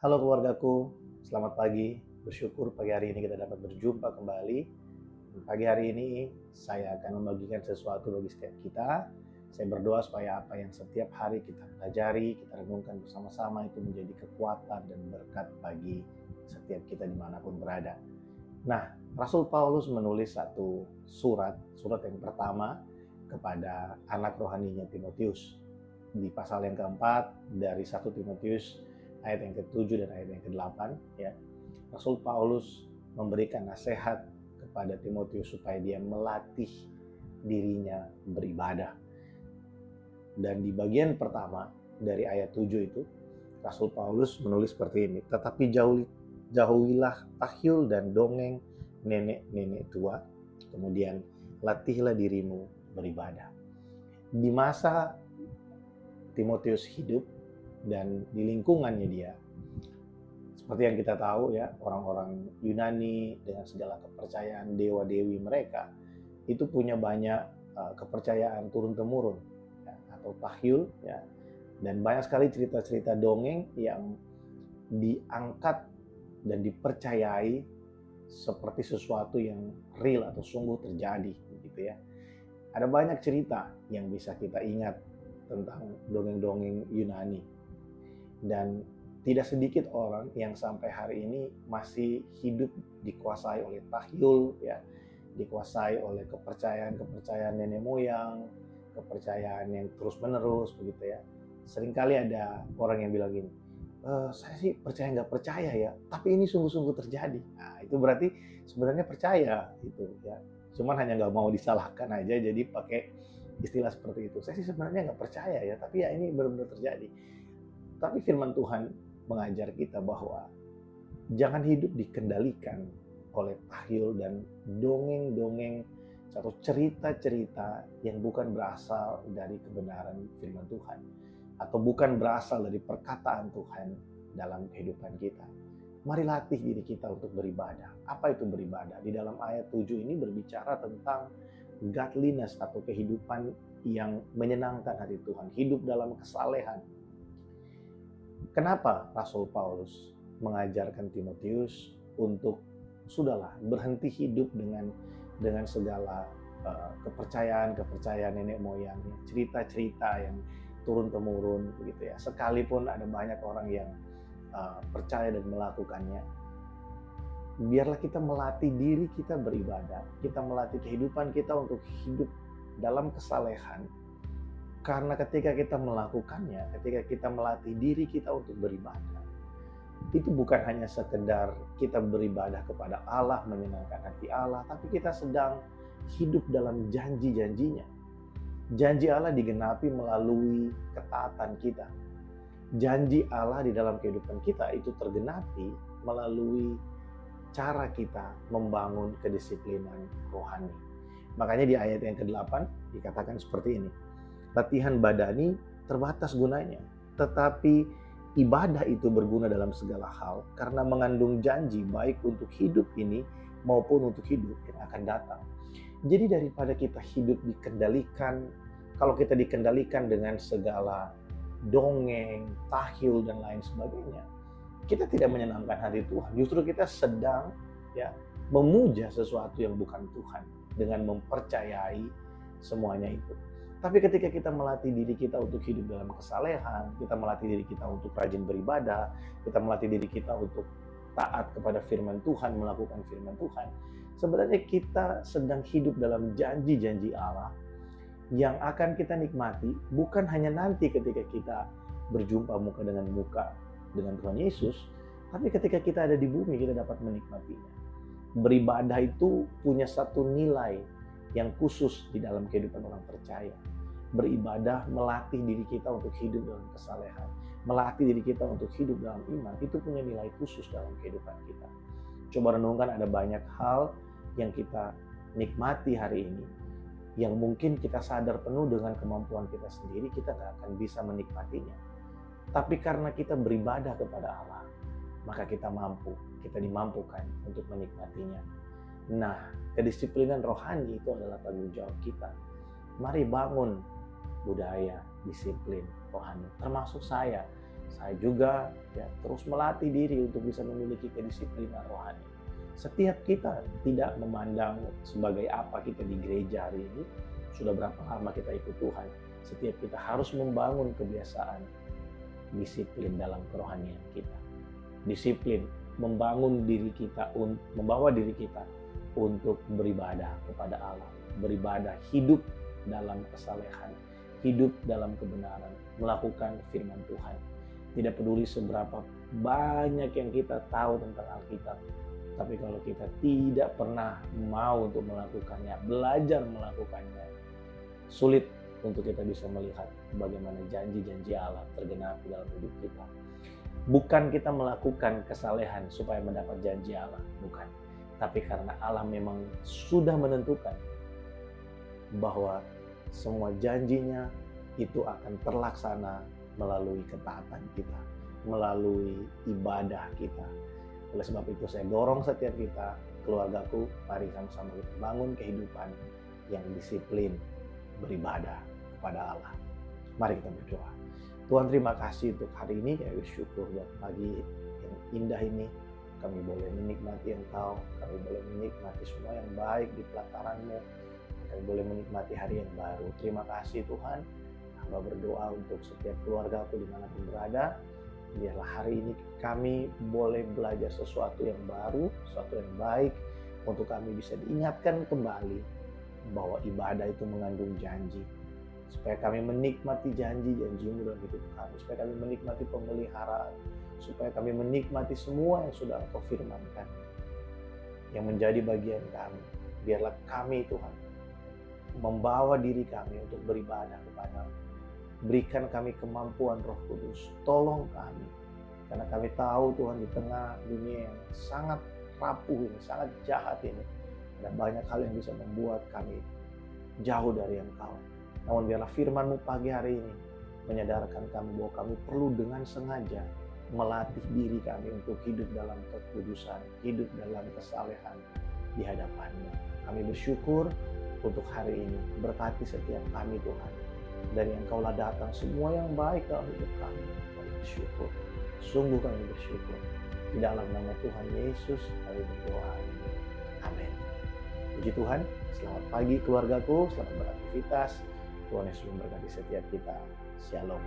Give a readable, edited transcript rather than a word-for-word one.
Halo keluargaku, selamat pagi. Bersyukur pagi hari ini kita dapat berjumpa kembali. Pagi hari ini saya akan membagikan sesuatu bagi setiap kita. Saya berdoa supaya apa yang setiap hari kita pelajari, kita renungkan bersama-sama itu menjadi kekuatan dan berkat bagi setiap kita dimanapun berada. Nah, Rasul Paulus menulis satu surat yang pertama kepada anak rohaninya Timotius. Di pasal yang keempat dari 1 Timotius ayat yang ke-7 dan ayat yang ke-8 ya. Rasul Paulus memberikan nasihat kepada Timotius supaya dia melatih dirinya beribadah. Dan di bagian pertama dari ayat 7 itu Rasul Paulus menulis seperti ini, tetapi jauhilah tahyul dan dongeng nenek-nenek tua, kemudian latihlah dirimu beribadah. Di masa Timotius hidup dan di lingkungannya dia, seperti yang kita tahu ya, orang-orang Yunani dengan segala kepercayaan dewa-dewi mereka itu punya banyak kepercayaan turun-temurun ya, atau tahyul ya, dan banyak sekali cerita-cerita dongeng yang diangkat dan dipercayai seperti sesuatu yang real atau sungguh terjadi gitu ya. Ada banyak cerita yang bisa kita ingat tentang dongeng-dongeng Yunani, dan tidak sedikit orang yang sampai hari ini masih hidup dikuasai oleh tahyul ya, dikuasai oleh kepercayaan nenek moyang, kepercayaan yang terus-menerus begitu ya. Seringkali ada orang yang bilang gini, saya sih percaya nggak percaya ya, tapi ini sungguh-sungguh terjadi. Nah, itu berarti sebenarnya percaya gitu ya. Cuman hanya nggak mau disalahkan aja, jadi pakai istilah seperti itu. Saya sih sebenarnya nggak percaya ya, tapi ya ini benar-benar terjadi. Tapi firman Tuhan mengajar kita bahwa jangan hidup dikendalikan oleh tahyul dan dongeng-dongeng atau cerita-cerita yang bukan berasal dari kebenaran firman Tuhan atau bukan berasal dari perkataan Tuhan dalam kehidupan kita. Mari latih diri kita untuk beribadah. Apa itu beribadah? Di dalam ayat 7 ini berbicara tentang godliness atau kehidupan yang menyenangkan hati Tuhan, hidup dalam kesalehan. Kenapa Rasul Paulus mengajarkan Timotius untuk sudahlah berhenti hidup dengan segala kepercayaan nenek moyang, cerita-cerita yang turun temurun begitu ya. Sekalipun ada banyak orang yang percaya dan melakukannya, biarlah kita melatih diri kita beribadah, kita melatih kehidupan kita untuk hidup dalam kesalehan. Karena ketika kita melakukannya, ketika kita melatih diri kita untuk beribadah, itu bukan hanya sekedar kita beribadah kepada Allah, menyenangkan hati Allah, tapi kita sedang hidup dalam janji-janjinya. Janji Allah digenapi melalui ketaatan kita. Janji Allah di dalam kehidupan kita itu tergenapi melalui cara kita membangun kedisiplinan rohani. Makanya di ayat yang ke-8 dikatakan seperti ini. Latihan badani terbatas gunanya, tetapi ibadah itu berguna dalam segala hal karena mengandung janji baik untuk hidup ini maupun untuk hidup yang akan datang. Jadi daripada kita hidup dikendalikan, kalau kita dikendalikan dengan segala dongeng, tahyul dan lain sebagainya, kita tidak menyenangkan hati Tuhan. Justru kita sedang ya memuja sesuatu yang bukan Tuhan dengan mempercayai semuanya itu. Tapi ketika kita melatih diri kita untuk hidup dalam kesalehan, kita melatih diri kita untuk rajin beribadah, kita melatih diri kita untuk taat kepada firman Tuhan, melakukan firman Tuhan, sebenarnya kita sedang hidup dalam janji-janji Allah yang akan kita nikmati bukan hanya nanti ketika kita berjumpa muka dengan Tuhan Yesus, tapi ketika kita ada di bumi kita dapat menikmatinya. Beribadah itu punya satu nilai yang khusus di dalam kehidupan orang percaya. Beribadah melatih diri kita untuk hidup dalam kesalehan, melatih diri kita untuk hidup dalam iman, itu punya nilai khusus dalam kehidupan kita. Coba renungkan, ada banyak hal yang kita nikmati hari ini yang mungkin kita sadar penuh dengan kemampuan kita sendiri, kita gak akan bisa menikmatinya. Tapi karena kita beribadah kepada Allah, maka kita dimampukan untuk menikmatinya. Nah, kedisiplinan rohani itu adalah tanggung jawab kita. Mari bangun budaya disiplin rohani, termasuk saya Saya juga ya terus melatih diri untuk bisa memiliki kedisiplinan rohani. Setiap kita tidak memandang sebagai apa kita di gereja hari ini, sudah berapa lama kita ikut Tuhan. Setiap kita harus membangun kebiasaan disiplin dalam kerohanian kita. Disiplin membangun diri kita, membawa diri kita untuk beribadah kepada Allah, beribadah, hidup dalam kesalehan, hidup dalam kebenaran, melakukan firman Tuhan. Tidak peduli seberapa banyak yang kita tahu tentang Alkitab, tapi kalau kita tidak pernah mau untuk melakukannya, belajar melakukannya, sulit untuk kita bisa melihat bagaimana janji-janji Allah tergenapi dalam hidup kita. Bukan kita melakukan kesalehan supaya mendapat janji Allah, bukan. Tapi karena Allah memang sudah menentukan bahwa semua janjinya itu akan terlaksana melalui ketaatan kita, melalui ibadah kita. Oleh sebab itu saya dorong setiap kita, keluargaku, mari sama-sama kita bangun kehidupan yang disiplin beribadah kepada Allah. Mari kita berdoa. Tuhan, terima kasih untuk hari ini. Kami bersyukur buat pagi yang indah ini. Kami boleh menikmati Engkau, kami boleh menikmati semua yang baik di pelataran-Mu. Kami boleh menikmati hari yang baru. Terima kasih Tuhan. Hamba berdoa untuk setiap keluargaku dimanapun berada. Biarlah hari ini kami boleh belajar sesuatu yang baru, sesuatu yang baik. Untuk kami bisa diingatkan kembali bahwa ibadah itu mengandung janji. Supaya kami menikmati janji-janji-Mu dalam hidup kami. Supaya kami menikmati pemeliharaan. Supaya kami menikmati semua yang sudah Engkau firmankan. Yang menjadi bagian kami. Biarlah kami Tuhan membawa diri kami untuk beribadah kepada-Mu. Berikan kami kemampuan Roh Kudus. Tolong kami. Karena kami tahu Tuhan di tengah dunia yang sangat rapuh ini, sangat jahat ini. Ada banyak hal yang bisa membuat kami jauh dari Engkau. Namun biarlah firman-Mu pagi hari ini menyadarkan kami bahwa kami perlu dengan sengaja melatih diri kami untuk hidup dalam kekudusan, hidup dalam kesalehan di hadapan-Mu. Kami bersyukur untuk hari ini. Berkati setiap kami Tuhan. Dari Engkau lah datang semua yang baik dalam hidup kami. Kami bersyukur. Sungguh kami bersyukur. Di dalam nama Tuhan Yesus kami berdoa. Amin. Puji Tuhan. Selamat pagi keluargaku. Selamat beraktivitas. Tuhan Yesus memberkati setiap kita. Shalom.